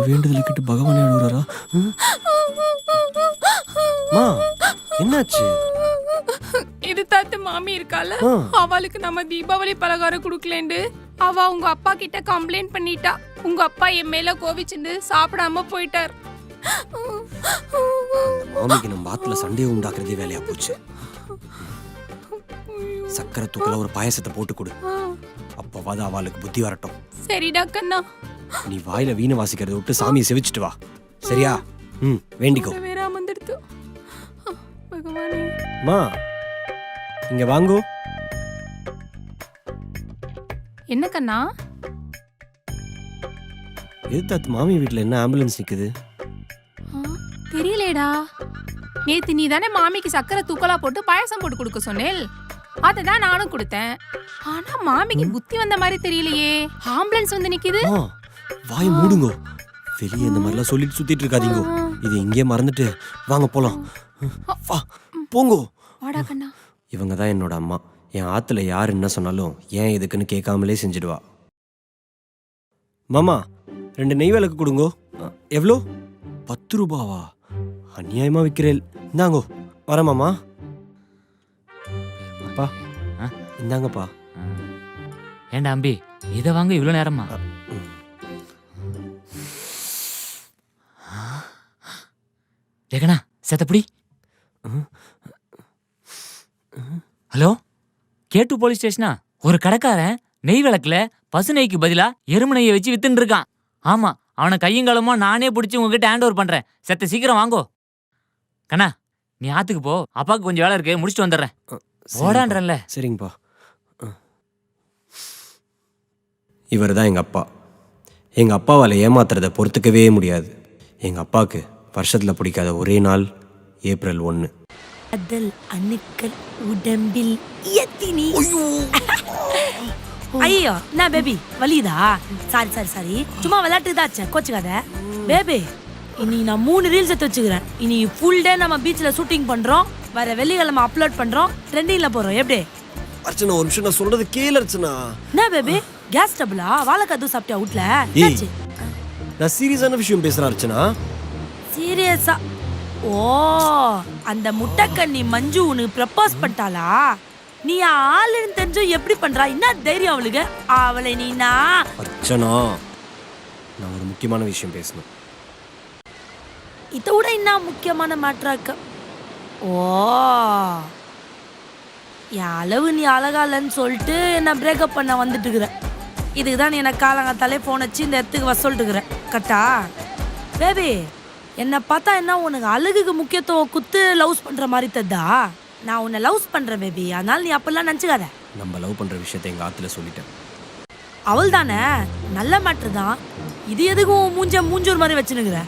வேண்டுதல் கிட்ட பகவானே அழுகுறாரா? என்னாச்சு? இது தாத்து மாமி இருக்கால, அவளுக்கு நம்ம தீபாவளி பலகாரம் குடுக்கலேண்டு அவ உங்க அப்பா கிட்ட கம்ப்ளைண்ட் பண்ணிட்டா. உங்க அப்பா என் மேல கோவிச்சுண்டு சாப்பிடாம போயிட்டார். மாமிக்கு நம்ம ஆத்துல சண்டையை உண்டாக்குறதே வேலையா போச்சு. சக்கரை தூக்கல ஒரு பாயசத்தை போட்டு கொடு, அப்பவாது அவளுக்கு புத்தி வரட்டும். சரிடா கண்ணா. நீ வாயில வீணை வாசிக்கிறத விட்டு சாமியை செவிச்சிட்டு வா, சரியா? வேண்டிக்கோ. வேற அமர்ந்துடுத்து பகவானே. மா இங்க வாங்கோ. என்ன கண்ணா? எதுத்தாத்து மாமி வீட்டுல என்ன ஆம்புலன்ஸ் நிக்குது? தெரியலேடா. நேத்து நீ தானே மாமிக்கு சக்கரை தூக்கலா போட்டு பாயசம் போட்டு கொடுக்க சொன்னேல், அததான் நானும் கொடுத்தேன். ஆனா மாமிக்கு புத்தி வந்த மாதிரி தெரியலையே. ஆம்புலன்ஸ் வந்து நிக்குது. வாய் மூடுங்கோ, வெளியே இந்த மாதிரிலாம் சொல்லிட்டு சுத்திட்டு இருக்காதீங்கோ. இது இங்கே மறந்துட்டு வாங்க போலாம். வா போங்கோ. வாடா கண்ணா. இவங்க தான் என்னோட அம்மா. என் ஆத்துல யார் என்ன சொன்னாலும் ஏன் இதுக்குன்னு கேட்காமலே செஞ்சிடுவா. மாமா 2 நெய் விளக்கு கொடுங்கோ. எவ்வளோ? 10 ரூபாவா? அநியாயமா விற்கிறேன். இந்தாங்கோ. வர மாமா. அப்பா இந்தாங்கப்பா. ஏண்டா அம்பி, இதை வாங்க இவ்வளோ நேரமா? டேகனா செத்தப்படி. ஹலோ, கேட்டு போலீஸ் ஸ்டேஷனா? ஒரு கடைக்காரன் நெய் விளக்குல பசு நெய்க்கு பதிலா எருமை நெய்யை வச்சு வித்துன்னு இருக்கான். ஆமா, அவனை கையங்காலமா நானே பிடிச்சி உங்ககிட்ட ஹேண்ட் ஓவர் பண்றேன். செத்த சீக்கிரம் வாங்கோ. கண்ணா நீ ஆத்துக்கு போ, அப்பாவுக்கு கொஞ்சம் வேலை இருக்கு, முடிச்சுட்டு வந்துடுறேன். ஓடான்றல. சரிங்கப்பா. இவர் தான் எங்க அப்பா. எங்க அப்பாவால் ஏமாத்துறதை பொறுத்துக்கவே முடியாது. எங்க அப்பாவுக்கு வருஷத்துல பிடிக்காத ஒரே நாள் ஏப்ரல் 1. அதல் அணுக்கள் உடம்பில் எத்தினி. ஐயோ நான் பேபி வலிதா? சாரி சாரி சாரி, சும்மா விளையாட்டுதாச்சேன், கோச்சுக்காத பேபி. இனி நான் 3 ரீல்ஸ் எடுத்து வச்சுக்கிறேன். இனி ஃபுல் டே நம்ம பீச்சில் ஷூட்டிங் பண்றோம், வர வெள்ளிக்கிழமை அப்லோட் பண்றோம், ட்ரெண்டிங்ல போறோம். எப்படி அர்ச்சனா? ஒரு நிமிஷம் நான் சொல்றது கேளு அர்ச்சனா. என்ன பேபி, கேஸ் டபுளா? வாழைக்காய் சாப்பிட்டியா வீட்ல? நான் சீரியஸான விஷயம் பேசுறேன் அர்ச்சனா. சீரியஸா? ஓ, அந்த முட்டைக்கண்ணி மஞ்சு உனக்கு ப்ரப்போஸ் பண்ணிட்டாளா? நீ ஆளுன்னு தெரிஞ்சும் எப்படி பண்றா? என்ன தைரியம் அவளுக்கு? அவளை நீனா? அர்ச்சனா, நான் ஒரு முக்கியமான விஷயம் பேசணும். இதை விட என்ன முக்கியமான மேட்ராக்க? ஓ, என் அளவு நீ அழகா இல்லைன்னு சொல்லிட்டு நான் பிரேக்கப் பண்ண வந்துட்டு இருக்கிறேன். இதுக்கு தான் நீ எனக்கு காலங்காத்தாலே ஃபோன் வச்சு இந்த இடத்துக்கு வர சொல்லிட்டு இருக்கிறேன். கரெக்டா பேபி? என்னை பார்த்தா என்ன உனக்கு அழகுக்கு முக்கியத்துவம் குத்து லவ்ஸ் பண்ற மாதிரி தந்தா? நான் உன்னை லவ்ஸ் பண்றேன் பேபி, அதனால நீ அப்பெல்லாம் நினச்சிக்காத. நம்ம லவ் பண்ற விஷயத்தை எங்க ஆத்துல சொல்லிட்டேன். அவள் தானே, நல்ல மேட்ரு தான். இது எதுக்கும் மூஞ்சூர் மாதிரி வச்சுனுக்குற?